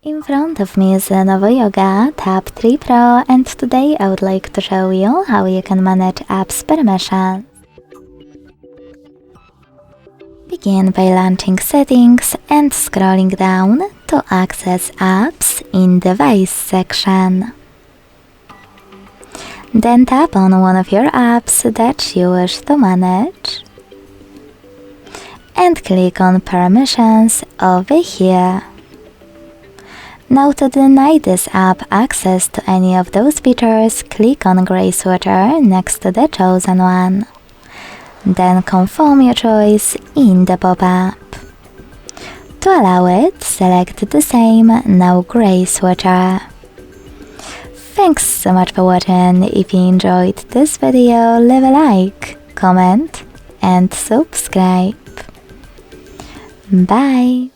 In front of me is LENOVO Yoga Tab 3 Pro, and today I would like to show you how you can manage apps permissions. Begin by launching Settings and scrolling down to access Apps in Device section. Then tap on one of your apps that you wish to manage and click on Permissions over here. Now to deny this app access to any of those features, click on gray switcher next to the chosen one. Then confirm your choice in the pop-up. To allow it, select the same, now gray switcher. Thanks so much for watching. If you enjoyed this video, leave a like, comment and subscribe. Bye!